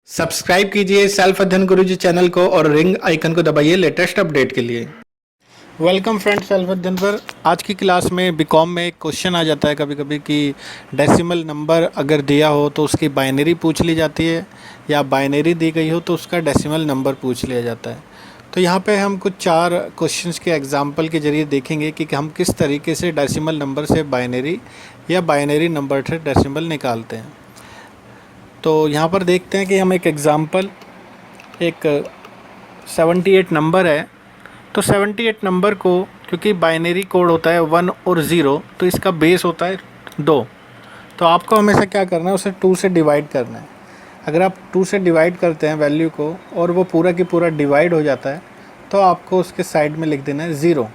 Subscribe कीजिए self अध्ययन गुरुजी channel को और रिंग आइकन को दबाइए लेटेस्ट अपडेट के लिए। वेलकम फ्रेंड सेल्फ अध्ययन पर। आज की क्लास में बीकॉम में एक क्वेश्चन आ जाता है कभी कभी कि डेसिमल नंबर अगर दिया हो तो उसकी बाइनरी पूछ ली जाती है, या बाइनरी दी गई हो तो उसका डेसिमल नंबर पूछ लिया जाता है। तो यहाँ पे हम कुछ 4 क्वेश्चंस के एग्जाम्पल के जरिए देखेंगे कि हम किस तरीके से डेसिमल नंबर से बाइनरी या बाइनरी नंबर से डेसिमल निकालते हैं। तो यहाँ पर देखते हैं कि हम एक एग्ज़ाम्पल, एक 78 नंबर है। तो 78 नंबर को, क्योंकि बाइनरी कोड होता है 1 और 0, तो इसका बेस होता है 2। तो आपको हमेशा क्या करना है, उसे 2 से डिवाइड करना है। अगर आप 2 से डिवाइड करते हैं वैल्यू को और वो पूरा की पूरा डिवाइड हो जाता है तो आपको उसके साइड में लिख देना है 0।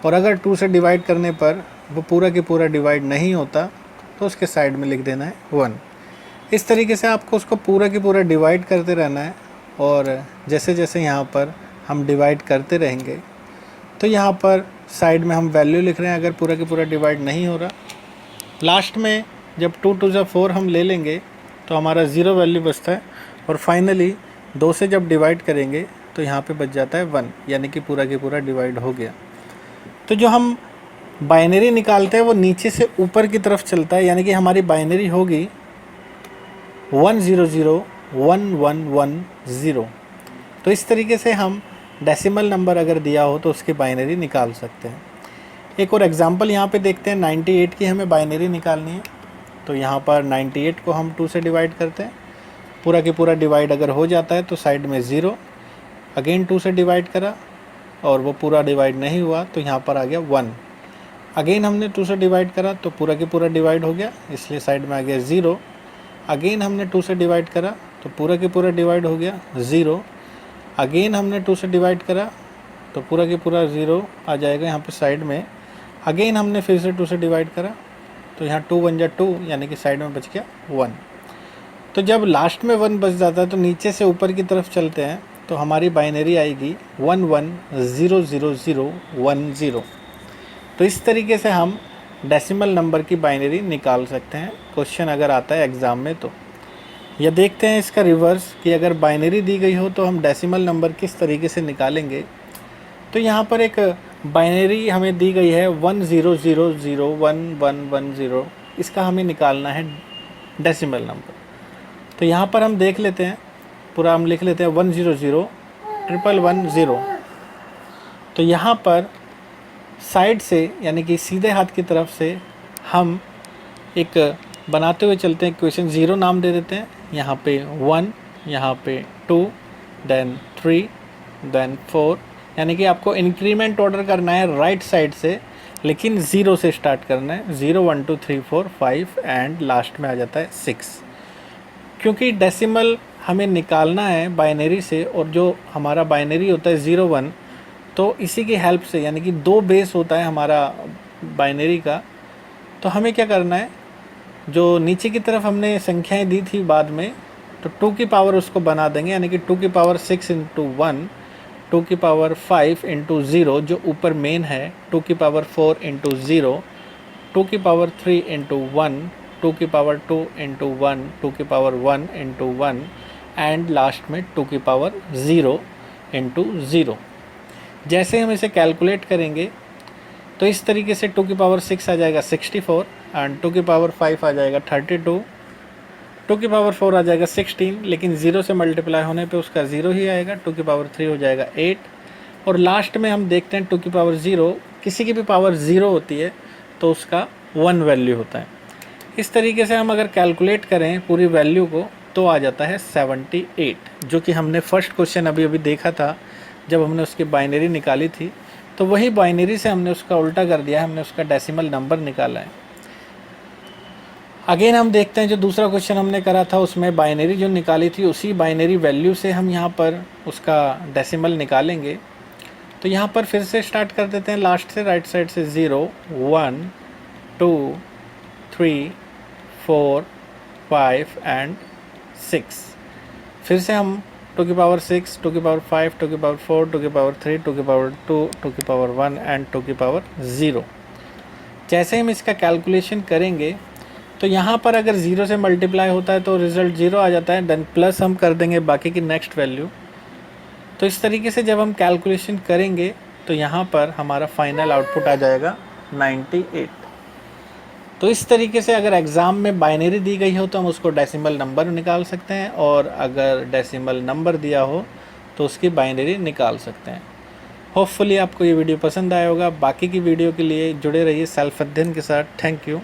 और अगर 2 से डिवाइड करने पर वो पूरा की पूरा डिवाइड नहीं होता तो उसके साइड में लिख देना है 1। इस तरीके से आपको उसको पूरा की पूरा डिवाइड करते रहना है। और जैसे जैसे यहाँ पर हम डिवाइड करते रहेंगे तो यहाँ पर साइड में हम वैल्यू लिख रहे हैं अगर पूरा की पूरा डिवाइड नहीं हो रहा। लास्ट में जब 2 2 जा 4 हम ले लेंगे तो हमारा 0 वैल्यू बचता है। और फाइनली 2 से जब डिवाइड करेंगे तो यहाँ पे बच जाता है 1, यानी कि पूरा की पूरा डिवाइड हो गया। तो जो हम बाइनरी निकालते हैं वो नीचे से ऊपर की तरफ चलता है, यानी कि हमारी बाइनरी होगी 1001110। तो इस तरीके से हम डेसिमल नंबर अगर दिया हो तो उसकी बाइनरी निकाल सकते हैं। एक और एग्जांपल यहाँ पे देखते हैं। 98 की हमें बाइनरी निकालनी है। तो यहाँ पर 98 को हम 2 से डिवाइड करते हैं। पूरा की पूरा डिवाइड अगर हो जाता है तो साइड में 0, अगेन 2 से डिवाइड करा और वो पूरा डिवाइड नहीं हुआ तो यहाँ पर आ गया 1। अगेन हमने 2 से डिवाइड करा तो पूरा की पूरा डिवाइड हो गया, इसलिए साइड में आ गया 0। अगेन हमने 2 से डिवाइड करा तो पूरा की पूरा डिवाइड हो गया 0। अगेन हमने 2 से डिवाइड करा तो पूरा की पूरा 0 आ जाएगा यहाँ पे साइड में। अगेन हमने फिर से 2 से डिवाइड करा तो यहाँ 2 1 जा 2, यानी कि साइड में बच गया 1। तो जब लास्ट में 1 बच जाता है तो नीचे से ऊपर की तरफ चलते हैं तो हमारी बाइनरी आएगी 11000010। तो इस तरीके से हम डेसिमल नंबर की बाइनरी निकाल सकते हैं, क्वेश्चन अगर आता है एग्ज़ाम में तो। या देखते हैं इसका रिवर्स कि अगर बाइनरी दी गई हो तो हम डेसिमल नंबर किस तरीके से निकालेंगे। तो यहाँ पर एक बाइनरी हमें दी गई है 10001110, इसका हमें निकालना है डेसिमल नंबर। तो यहाँ पर हम देख लेते हैं, पूरा हम लिख लेते हैं 10011110। तो यहाँ पर साइड से, यानी कि सीधे हाथ की तरफ से हम एक बनाते हुए चलते हैं इक्वेशन। 0 नाम दे देते हैं, यहाँ पे 1, यहाँ पे 2, देन 3, देन 4, यानी कि आपको इंक्रीमेंट ऑर्डर करना है राइट साइड से, लेकिन 0 से स्टार्ट करना है। 0 1 2 3 4 5 एंड लास्ट में आ जाता है 6। क्योंकि डेसिमल हमें निकालना है बाइनरी से और जो हमारा बाइनरी होता है 0 1, तो इसी की हेल्प से, यानी कि 2 बेस होता है हमारा बाइनरी का। तो हमें क्या करना है, जो नीचे की तरफ हमने संख्याएं दी थी बाद में, तो 2 की पावर उसको बना देंगे, यानी कि 2 की पावर 6 इंटू 1, 2 की पावर 5 इंटू 0 जो ऊपर मेन है, 2 की पावर 4 इंटू 0, 2 की पावर 3 इंटू 1, 2 की पावर 2 इंटू 1, 2 की पावर 1 इंटू 1 एंड लास्ट में 2 की पावर 0 इंटू 0। जैसे हम इसे कैलकुलेट करेंगे तो इस तरीके से 2 की पावर 6 आ जाएगा 64 एंड 2 की पावर 5 आ जाएगा 32, 2 की पावर 4 आ जाएगा 16, लेकिन 0 से मल्टीप्लाई होने पे उसका 0 ही आएगा। 2 की पावर 3 हो जाएगा 8 और लास्ट में हम देखते हैं 2 की पावर 0, किसी की भी पावर 0 होती है तो उसका 1 वैल्यू होता है। इस तरीके से हम अगर कैलकुलेट करें पूरी वैल्यू को तो आ जाता है 78, जो कि हमने फर्स्ट क्वेश्चन अभी देखा था जब हमने उसकी बाइनरी निकाली थी। तो वही बाइनरी से हमने उसका उल्टा कर दिया, हमने उसका डेसिमल नंबर निकाला है। अगेन हम देखते हैं जो दूसरा क्वेश्चन हमने करा था उसमें बाइनरी जो निकाली थी उसी बाइनरी वैल्यू से हम यहाँ पर उसका डेसिमल निकालेंगे। तो यहाँ पर फिर से स्टार्ट कर देते हैं लास्ट से, राइट साइड से 0 1 2 3 4 5 एंड 6। फिर से हम 2 की पावर 6, 2 की पावर 5, 2 की पावर 4, 2 की पावर 3, 2 की पावर 2, 2 की पावर 1 एंड 2 की पावर 0। जैसे हम इसका कैलकुलेशन करेंगे तो तो यहाँ पर अगर 0 से मल्टीप्लाई होता है तो रिज़ल्ट 0 आ जाता है, देन प्लस हम कर देंगे बाकी की नेक्स्ट वैल्यू। तो इस तरीके से जब हम कैलकुलेशन करेंगे तो यहाँ पर हमारा फाइनल आउटपुट आ जाएगा 98। तो इस तरीके से अगर एग्ज़ाम में बाइनरी दी गई हो तो हम उसको डेसिमल नंबर निकाल सकते हैं, और अगर डेसिमल नंबर दिया हो तो उसकी बाइनरी निकाल सकते हैं। होपफुली आपको ये वीडियो पसंद आया होगा। बाकी की वीडियो के लिए जुड़े रहिए सेल्फ अध्ययन के साथ। Thank you.